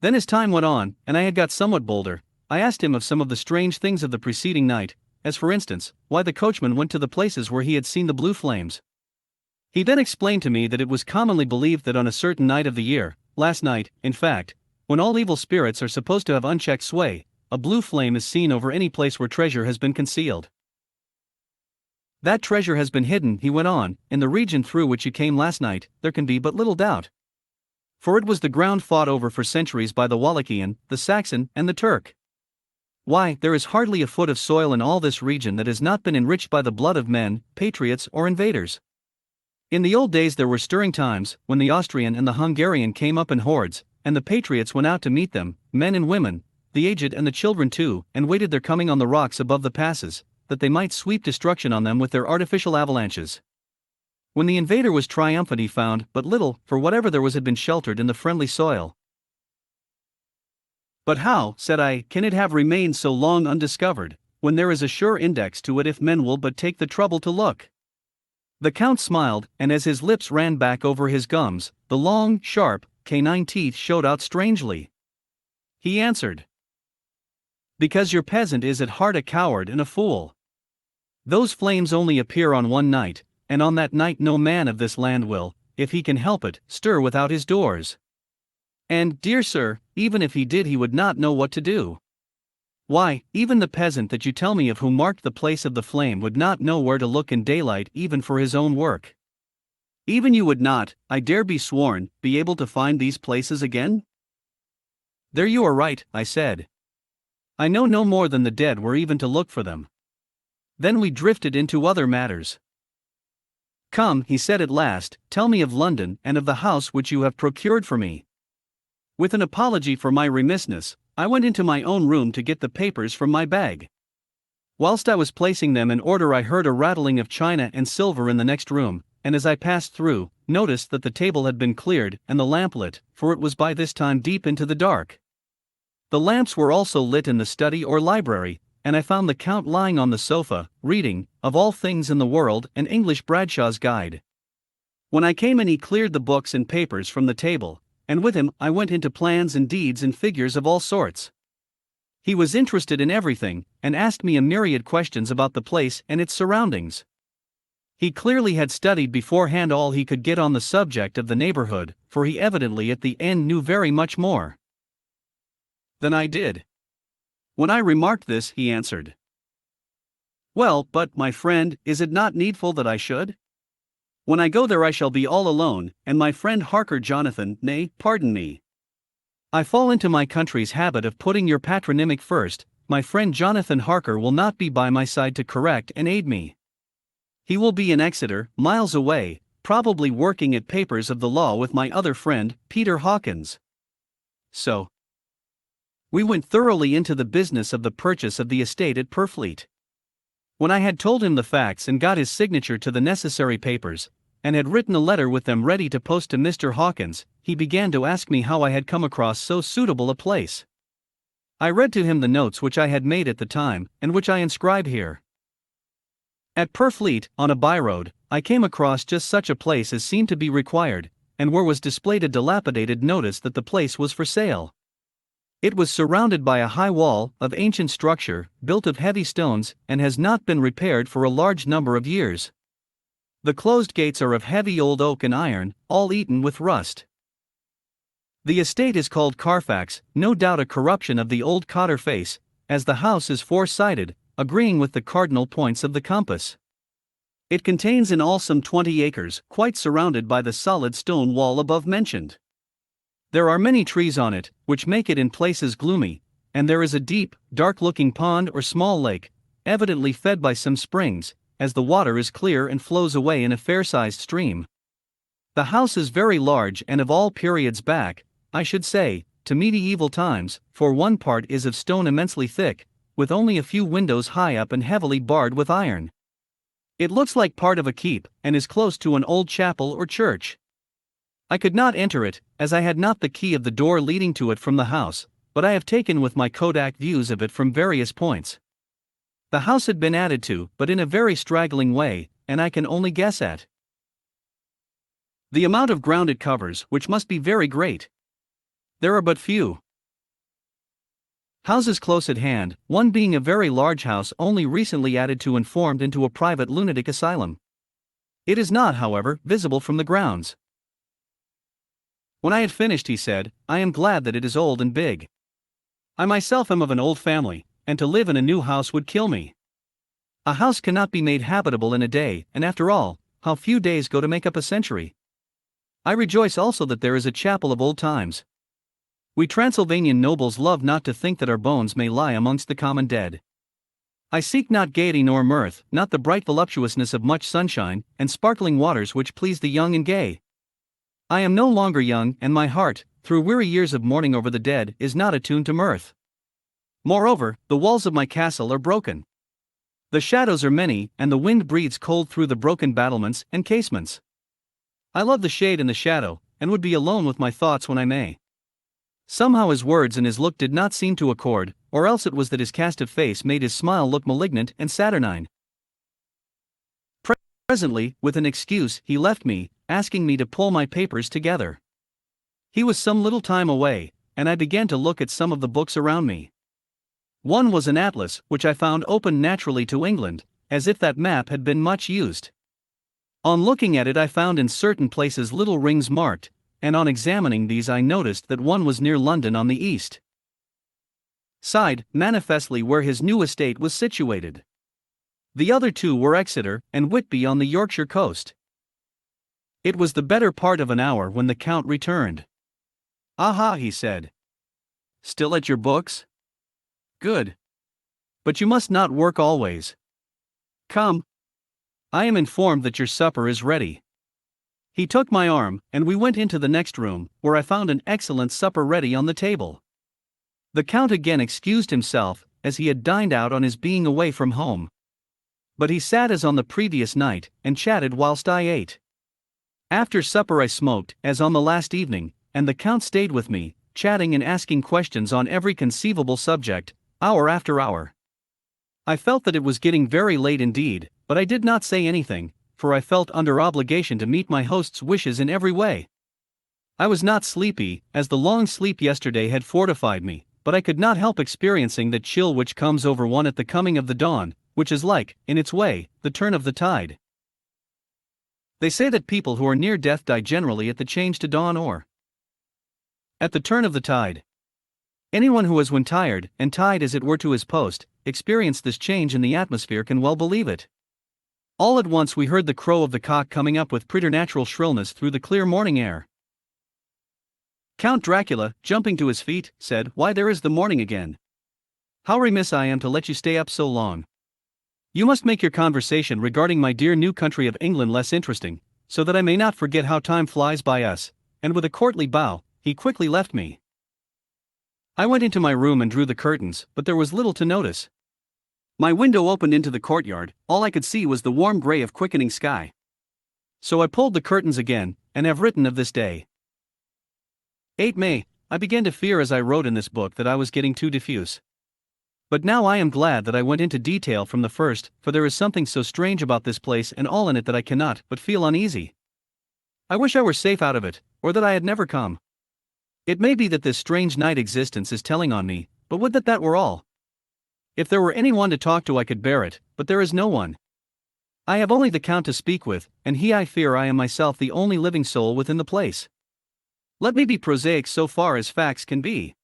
Then as time went on, and I had got somewhat bolder, I asked him of some of the strange things of the preceding night, as for instance, why the coachman went to the places where he had seen the blue flames. He then explained to me that it was commonly believed that on a certain night of the year, last night, in fact, when all evil spirits are supposed to have unchecked sway, a blue flame is seen over any place where treasure has been concealed. That treasure has been hidden, he went on, in the region through which you came last night, there can be but little doubt. For it was the ground fought over for centuries by the Wallachian, the Saxon, and the Turk. Why, there is hardly a foot of soil in all this region that has not been enriched by the blood of men, patriots or invaders. In the old days there were stirring times, when the Austrian and the Hungarian came up in hordes, and the patriots went out to meet them, men and women, the aged and the children too, and waited their coming on the rocks above the passes, that they might sweep destruction on them with their artificial avalanches. When the invader was triumphant, he found but little, for whatever there was had been sheltered in the friendly soil. "But how," said I, "can it have remained so long undiscovered, when there is a sure index to it if men will but take the trouble to look?" The Count smiled, and as his lips ran back over his gums, the long, sharp, canine teeth showed out strangely. He answered, "Because your peasant is at heart a coward and a fool. Those flames only appear on one night, and on that night no man of this land will, if he can help it, stir without his doors. And, dear sir, even if he did, he would not know what to do. Why, even the peasant that you tell me of who marked the place of the flame would not know where to look in daylight even for his own work. Even you would not, I dare be sworn, be able to find these places again?" "There you are right," I said. "I know no more than the dead were even to look for them." Then we drifted into other matters. "Come," he said at last, "tell me of London and of the house which you have procured for me." With an apology for my remissness, I went into my own room to get the papers from my bag. Whilst I was placing them in order, I heard a rattling of china and silver in the next room, and as I passed through, noticed that the table had been cleared and the lamp lit, for it was by this time deep into the dark. The lamps were also lit in the study or library, and I found the Count lying on the sofa, reading, of all things in the world, an English Bradshaw's Guide. When I came in, he cleared the books and papers from the table, and with him I went into plans and deeds and figures of all sorts. He was interested in everything, and asked me a myriad questions about the place and its surroundings. He clearly had studied beforehand all he could get on the subject of the neighborhood, for he evidently at the end knew very much more than I did. When I remarked this, he answered, "Well, but, my friend, is it not needful that I should? When I go there I shall be all alone, and my friend Harker Jonathan, nay, pardon me. I fall into my country's habit of putting your patronymic first. My friend Jonathan Harker will not be by my side to correct and aid me. He will be in Exeter, miles away, probably working at papers of the law with my other friend, Peter Hawkins." So we went thoroughly into the business of the purchase of the estate at Purfleet. When I had told him the facts and got his signature to the necessary papers, and had written a letter with them ready to post to Mr. Hawkins, he began to ask me how I had come across so suitable a place. I read to him the notes which I had made at the time, and which I inscribe here. At Purfleet, on a byroad, I came across just such a place as seemed to be required, and where was displayed a dilapidated notice that the place was for sale. It was surrounded by a high wall, of ancient structure, built of heavy stones, and has not been repaired for a large number of years. The closed gates are of heavy old oak and iron, all eaten with rust. The estate is called Carfax, no doubt a corruption of the old Cotter face, as the house is four-sided, agreeing with the cardinal points of the compass. It contains in all some 20 acres, quite surrounded by the solid stone wall above mentioned. There are many trees on it, which make it in places gloomy, and there is a deep, dark-looking pond or small lake, evidently fed by some springs, as the water is clear and flows away in a fair-sized stream. The house is very large and of all periods back, I should say, to medieval times, for one part is of stone immensely thick, with only a few windows high up and heavily barred with iron. It looks like part of a keep, and is close to an old chapel or church. I could not enter it, as I had not the key of the door leading to it from the house, but I have taken with my Kodak views of it from various points. The house had been added to, but in a very straggling way, and I can only guess at the amount of ground it covers, which must be very great. There are but few houses close at hand, one being a very large house only recently added to and formed into a private lunatic asylum. It is not, however, visible from the grounds. When I had finished, he said, "I am glad that it is old and big. I myself am of an old family, and to live in a new house would kill me. A house cannot be made habitable in a day, and after all, how few days go to make up a century. I rejoice also that there is a chapel of old times. We Transylvanian nobles love not to think that our bones may lie amongst the common dead. I seek not gaiety nor mirth, not the bright voluptuousness of much sunshine, and sparkling waters which please the young and gay. I am no longer young, and my heart, through weary years of mourning over the dead, is not attuned to mirth. Moreover, the walls of my castle are broken. The shadows are many, and the wind breathes cold through the broken battlements and casements. I love the shade and the shadow, and would be alone with my thoughts when I may. Somehow his words and his look did not seem to accord, or else it was that his cast of face made his smile look malignant and saturnine. Presently, with an excuse, he left me, asking me to pull my papers together. He was some little time away, and I began to look at some of the books around me. One was an atlas, which I found open naturally to England, as if that map had been much used. On looking at it, I found in certain places little rings marked, and on examining these I noticed that one was near London on the east side, manifestly where his new estate was situated. The other two were Exeter and Whitby on the Yorkshire coast. It was the better part of an hour when the Count returned. "Aha," he said. "Still at your books? Good. But you must not work always. Come. I am informed that your supper is ready." He took my arm, and we went into the next room, where I found an excellent supper ready on the table. The Count again excused himself, as he had dined out on his being away from home. But he sat as on the previous night, and chatted whilst I ate. After supper I smoked, as on the last evening, and the Count stayed with me, chatting and asking questions on every conceivable subject, hour after hour. I felt that it was getting very late indeed, but I did not say anything, for I felt under obligation to meet my host's wishes in every way. I was not sleepy, as the long sleep yesterday had fortified me, but I could not help experiencing that chill which comes over one at the coming of the dawn, which is like, in its way, the turn of the tide. They say that people who are near death die generally at the change to dawn or at the turn of the tide. Anyone who has, when tired, and tied as it were to his post, experienced this change in the atmosphere can well believe it. All at once we heard the crow of the cock coming up with preternatural shrillness through the clear morning air. Count Dracula, jumping to his feet, said, "Why, there is the morning again. How remiss I am to let you stay up so long. You must make your conversation regarding my dear new country of England less interesting, so that I may not forget how time flies by us," and with a courtly bow, he quickly left me. I went into my room and drew the curtains, but there was little to notice. My window opened into the courtyard, all I could see was the warm grey of quickening sky. So I pulled the curtains again, and have written of this day. 8 May, I began to fear as I wrote in this book that I was getting too diffuse. But now I am glad that I went into detail from the first, for there is something so strange about this place and all in it that I cannot but feel uneasy. I wish I were safe out of it, or that I had never come. It may be that this strange night existence is telling on me, but would that that were all. If there were anyone to talk to I could bear it, but there is no one. I have only the Count to speak with, and I fear I am myself the only living soul within the place. Let me be prosaic so far as facts can be.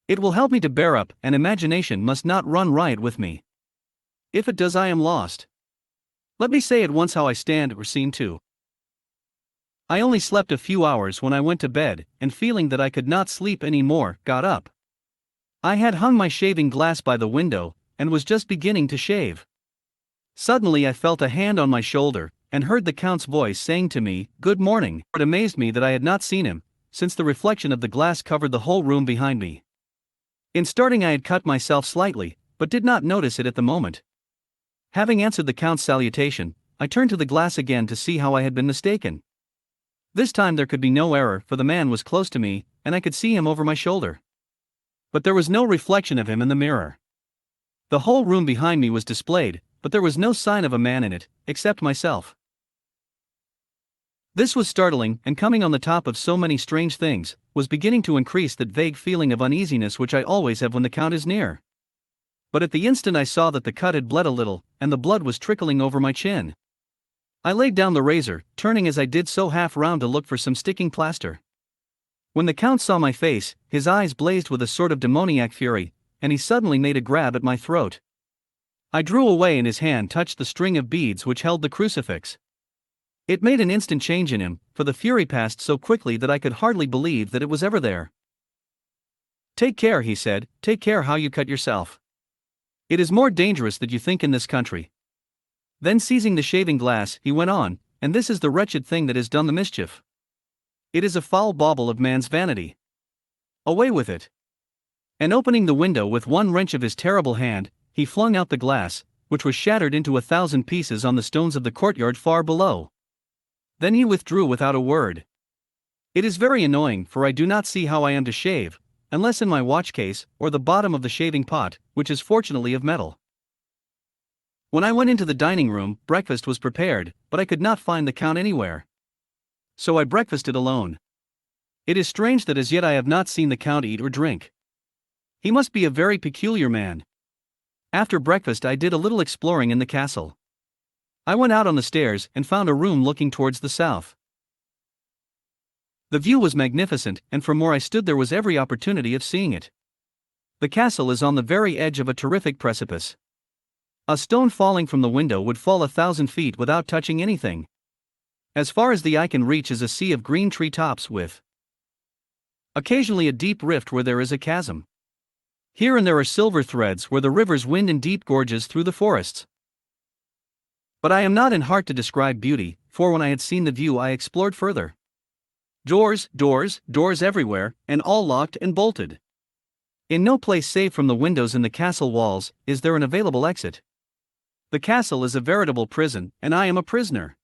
It will help me to bear up, and imagination must not run riot with me. If it does, I am lost. Let me say at once how I stand or seem to. I only slept a few hours when I went to bed, and feeling that I could not sleep any more, got up. I had hung my shaving glass by the window, and was just beginning to shave. Suddenly I felt a hand on my shoulder, and heard the Count's voice saying to me, "Good morning." It amazed me that I had not seen him, since the reflection of the glass covered the whole room behind me. In starting I had cut myself slightly, but did not notice it at the moment. Having answered the Count's salutation, I turned to the glass again to see how I had been mistaken. This time there could be no error, for the man was close to me, and I could see him over my shoulder. But there was no reflection of him in the mirror. The whole room behind me was displayed, but there was no sign of a man in it, except myself. This was startling, and coming on the top of so many strange things, was beginning to increase that vague feeling of uneasiness which I always have when the Count is near. But at the instant I saw that the cut had bled a little, and the blood was trickling over my chin. I laid down the razor, turning as I did so half round to look for some sticking plaster. When the Count saw my face, his eyes blazed with a sort of demoniac fury, and he suddenly made a grab at my throat. I drew away, and his hand touched the string of beads which held the crucifix. It made an instant change in him, for the fury passed so quickly that I could hardly believe that it was ever there. "Take care," he said, "take care how you cut yourself. It is more dangerous than you think in this country." Then seizing the shaving glass, he went on, "And this is the wretched thing that has done the mischief. It is a foul bauble of man's vanity. Away with it." And opening the window with one wrench of his terrible hand, he flung out the glass, which was shattered into 1,000 pieces on the stones of the courtyard far below. Then he withdrew without a word. It is very annoying, for I do not see how I am to shave, unless in my watch case, or the bottom of the shaving pot, which is fortunately of metal. When I went into the dining room, breakfast was prepared, but I could not find the Count anywhere. So I breakfasted alone. It is strange that as yet I have not seen the Count eat or drink. He must be a very peculiar man. After breakfast I did a little exploring in the castle. I went out on the stairs and found a room looking towards the south. The view was magnificent, and from where I stood there was every opportunity of seeing it. The castle is on the very edge of a terrific precipice. A stone falling from the window would fall 1,000 feet without touching anything. As far as the eye can reach is a sea of green tree tops with occasionally a deep rift where there is a chasm. Here and there are silver threads where the rivers wind in deep gorges through the forests. But I am not in heart to describe beauty, for when I had seen the view I explored further. Doors, doors, doors everywhere, and all locked and bolted. In no place save from the windows in the castle walls is there an available exit. The castle is a veritable prison, and I am a prisoner.